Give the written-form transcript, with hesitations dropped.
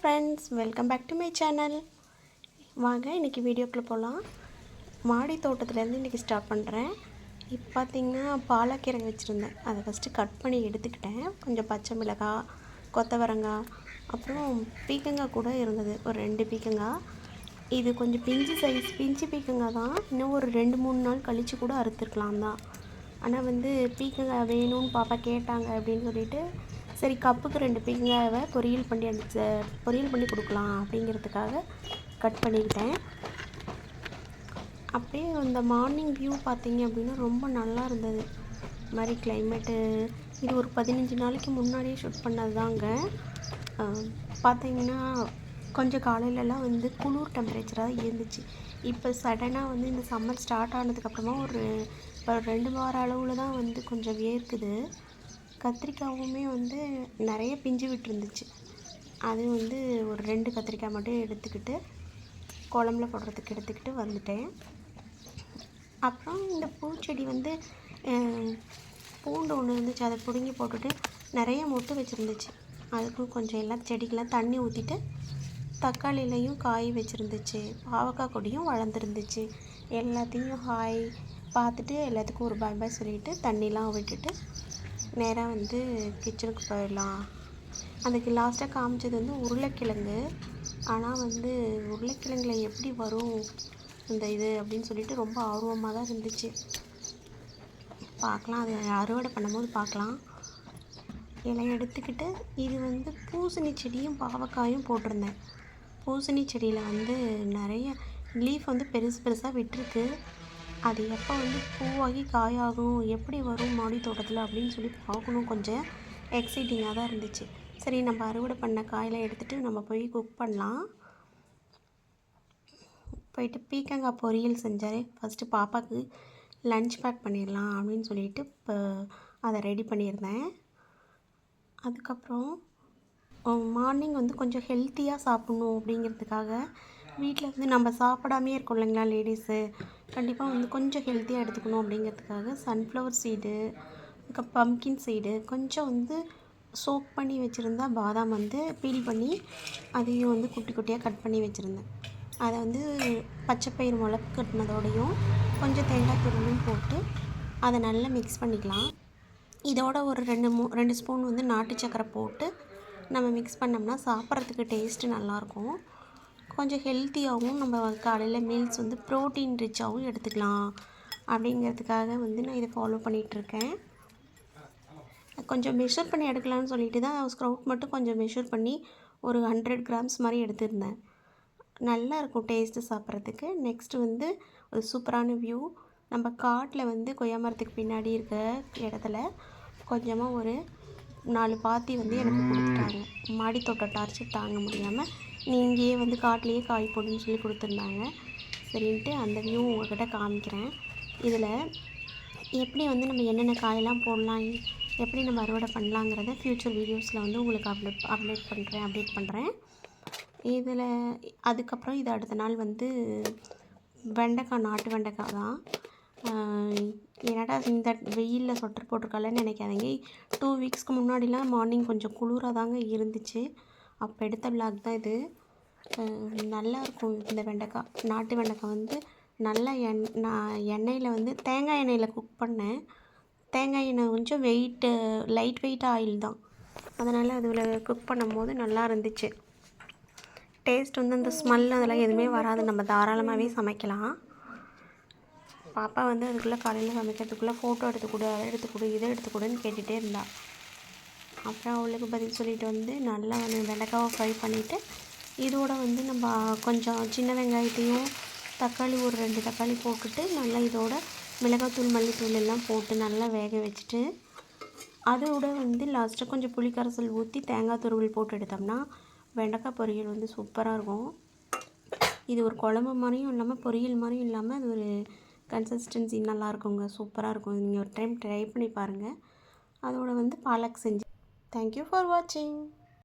Friends, welcome back to my channel. வாங்க இன்றைக்கி வீடியோக்குள்ளே போகலாம். மாடி தோட்டத்துலேருந்து இன்றைக்கி ஸ்டார்ட் பண்ணுறேன். இப்போ பார்த்திங்கன்னா பாலக்கீரை வச்சுருந்தேன். அதை ஃபஸ்ட்டு கட் பண்ணி எடுத்துக்கிட்டேன். கொஞ்சம் பச்சை மிளகாய், கொத்தவரங்காய், அப்புறம் பீக்கங்காய் கூட இருந்தது, ஒரு 2 பீக்கங்காய். இது கொஞ்சம் பிஞ்சு பீக்கங்காய் தான். இன்னும் ஒரு 2-3 நாள் கழித்து கூட அறுத்துருக்கலாம் தான். ஆனால் பீக்கங்காய் வேணும்னு பாப்பா கேட்டாங்க அப்படின்னு சொல்லிட்டு, சரி கப்புக்கு 2 பீக்கங்காவை பொரியல் பண்ணி கொடுக்கலாம் அப்படிங்கிறதுக்காக கட் பண்ணிக்கிட்டேன். அப்படியே இந்த மார்னிங் வியூ பார்த்திங்க அப்படின்னா ரொம்ப நல்லா இருந்தது. இது மாதிரி கிளைமேட்டு இது ஒரு 15 நாளைக்கு முன்னாடியே ஷூட் பண்ணது தாங்க. பார்த்திங்கன்னா கொஞ்சம் காலையிலலாம் குளிர் டெம்பரேச்சராக இருந்துச்சு. இப்போ சடனாக இந்த சம்மர் ஸ்டார்ட் ஆனதுக்கப்புறமா ஒரு 2 வார அளவில் தான் கொஞ்சம் வேர்க்குது. கத்திரிக்காயுமே நிறைய பிஞ்சு விட்டுருந்துச்சு. அது ஒரு 2 கத்திரிக்காய் மட்டும் எடுத்துக்கிட்டு குழம்புல போடுறதுக்கு எடுத்துக்கிட்டு வந்துட்டேன். அப்புறம் இந்த பூச்செடி பூண்டு ஒன்று இருந்துச்சு, அதை பிடுங்கி போட்டுட்டு நிறைய மொட்டு வச்சுருந்துச்சு. அதுக்கும் கொஞ்சம் எல்லாம் செடிக்கெலாம் தண்ணி ஊற்றிட்டு தக்காளிலையும் காய் வச்சுருந்துச்சு. பாவக்காய் கொடியும் வளர்ந்துருந்துச்சு. எல்லாத்தையும் ஹாய் பார்த்துட்டு எல்லாத்துக்கும் ஒரு பாய் பாய் சொல்லிவிட்டு தண்ணிலாம் விட்டுட்டு நேராக கிச்சனுக்கு போயிடலாம். அதுக்கு லாஸ்ட்டாக காமிச்சது உருளைக்கிழங்கு. ஆனால் உருளைக்கிழங்குல எப்படி வரும் இந்த இது அப்படின்னு சொல்லிட்டு ரொம்ப ஆர்வமாக தான் இருந்துச்சு. பார்க்கலாம், அது அறுவடை பண்ணும்போது பார்க்கலாம். இலை எடுத்துக்கிட்டு இது பூசணி செடியும் பாவக்காயும் போட்டிருந்தேன். பூசணி செடியில் நிறைய லீஃப் பெருசு பெருசாக விட்டுருக்கு. அது எப்போ பூவாகி காயாகும், எப்படி வரும் மாடி தோட்டத்தில் அப்படின்னு சொல்லி பார்க்கணும். கொஞ்சம் எக்ஸைட்டிங்காக தான் இருந்துச்சு. சரி, நம்ம அறுவடை பண்ண காயெல்லாம் எடுத்துகிட்டு நம்ம போய் குக் பண்ணலாம். போயிட்டு பீக்கங்காய் பொரியல் செஞ்சார். ஃபஸ்ட்டு பாப்பாவுக்கு லன்ச் பேக் பண்ணிடலாம் அப்படின்னு சொல்லிட்டு இப்போ அதை ரெடி பண்ணியிருந்தேன். அதுக்கப்புறம் மார்னிங் கொஞ்சம் ஹெல்த்தியாக சாப்பிட்ணும் அப்படிங்கிறதுக்காக வீட்டில் நம்ம சாப்பிடாமே இருக்கோம் இல்லைங்களா லேடிஸு, கண்டிப்பாக கொஞ்சம் ஹெல்த்தியாக எடுத்துக்கணும் அப்படிங்கிறதுக்காக சன்ஃப்ளவர் சீடு, அதுக்கப்புறம் பம்கின் சீடு, கொஞ்சம் சோக் பண்ணி வச்சுருந்தா பாதாம் பீல் பண்ணி அதையும் குட்டி குட்டியாக கட் பண்ணி வச்சுருந்தேன். அதை பச்சைப்பயிறு முளப்பு கட்டினதோடையும் கொஞ்சம் தேங்காய் துருவலும் போட்டு அதை நல்லா மிக்ஸ் பண்ணிக்கலாம். இதோட ஒரு 2 ஸ்பூன் நாட்டு சக்கரை போட்டு நம்ம மிக்ஸ் பண்ணோம்னா சாப்பிட்றதுக்கு டேஸ்ட்டு நல்லாயிருக்கும். கொஞ்சம் ஹெல்த்தியாகவும் நம்ம காலையில் மீல்ஸ் ப்ரோட்டீன் ரிச்சாகவும் எடுத்துக்கலாம் அப்படிங்கிறதுக்காக நான் இதை ஃபாலோ பண்ணிகிட்ருக்கேன். கொஞ்சம் மெஷர் பண்ணி எடுக்கலாம்னு சொல்லிட்டு தான் ஸ்ப்ரவுட் மட்டும் கொஞ்சம் மெஷர் பண்ணி ஒரு 100 கிராம்ஸ் மாதிரி எடுத்துருந்தேன். நல்லா இருக்கும் டேஸ்ட்டு சாப்பிட்றதுக்கு. நெக்ஸ்ட்டு ஒரு சூப்பரான வியூ. நம்ம காட்டில் கொய்யா மரத்துக்கு பின்னாடி இருக்க இடத்துல கொஞ்சமாக ஒரு 4 பாத்தி எனக்கு கொடுத்துட்டாங்க. மாடி தோட்டம் டார்ச்சர் தாங்க முடியாமல் நீ இங்கேயே காட்டிலேயே காய் போடுன்னு சொல்லி கொடுத்துருந்தாங்க. சரின்ட்டு அந்த வியூ உங்கள்கிட்ட காமிக்கிறேன். இதில் எப்படி நம்ம என்னென்ன காயெல்லாம் போடலாம், எப்படி நம்ம அறுவடை பண்ணலாங்கிறத ஃப்யூச்சர் வீடியோஸில் உங்களுக்கு அப்டேட் பண்ணுறேன். இதில் அதுக்கப்புறம் இது அடுத்த நாள் வெண்டைக்காய், நாட்டு வெண்டைக்காய் தான். என்னடா இந்த வெயிலில் சொட்டர் போட்டிருக்காளன்னு நினைக்காதீங்க. 2 வீக்ஸ்க்கு முன்னாடிலாம் மார்னிங் கொஞ்சம் குளிராக தாங்க இருந்துச்சு. அப்போ எடுத்த விளாக் தான் இது. நல்லாயிருக்கும் இந்த வெண்டைக்காய். நாட்டு வெண்டைக்காய் நல்லா நான் எண்ணெயில் தேங்காய் எண்ணெயில் குக் பண்ணேன். தேங்காய் எண்ணெய் கொஞ்சம் லைட் வெயிட் ஆயில் தான். அதனால் அதில் குக் பண்ணும்போது நல்லா இருந்துச்சு. டேஸ்ட் அந்த ஸ்மெல் அதெல்லாம் எதுவுமே வராது. நம்ம தாராளமாகவே சமைக்கலாம். பாப்பா அதுக்குள்ளே காலையில் சமைக்கிறதுக்குள்ளே ஃபோட்டோ எடுத்துக்கூட, அதை எடுத்துக்கூட, இதை எடுத்துக்கூடன்னு கேட்டுகிட்டே இருந்தாள். அப்புறம் அவளுக்கு பதில் சொல்லிட்டு நல்லா வெண்டைக்காவை ஃப்ரை பண்ணிவிட்டு இதோட நம்ம கொஞ்சம் சின்ன வெங்காயத்தையும் தக்காளி ஒரு 2 தக்காளி போட்டுட்டு நல்லா இதோட மிளகாத்தூள், மல்லித்தூள் எல்லாம் போட்டு நல்லா வேக வச்சுட்டு அதோட லாஸ்ட்டாக கொஞ்சம் புளிக்கரைசல் ஊற்றி தேங்காய் துருவல் போட்டு எடுத்தோம்னா வெண்டைக்காய் பொரியல் சூப்பராக இருக்கும். இது ஒரு குழம்பு மாதிரியும் இல்லாமல் பொரியல் மாதிரியும் இல்லாமல் அது ஒரு கன்சிஸ்டன்சி நல்லாயிருக்குங்க. சூப்பராக இருக்கும். நீங்கள் ஒரு டைம் ட்ரை பண்ணி பாருங்கள். அதோட பாலக் செஞ்சு. தேங்க்யூ ஃபார் வாட்சிங்.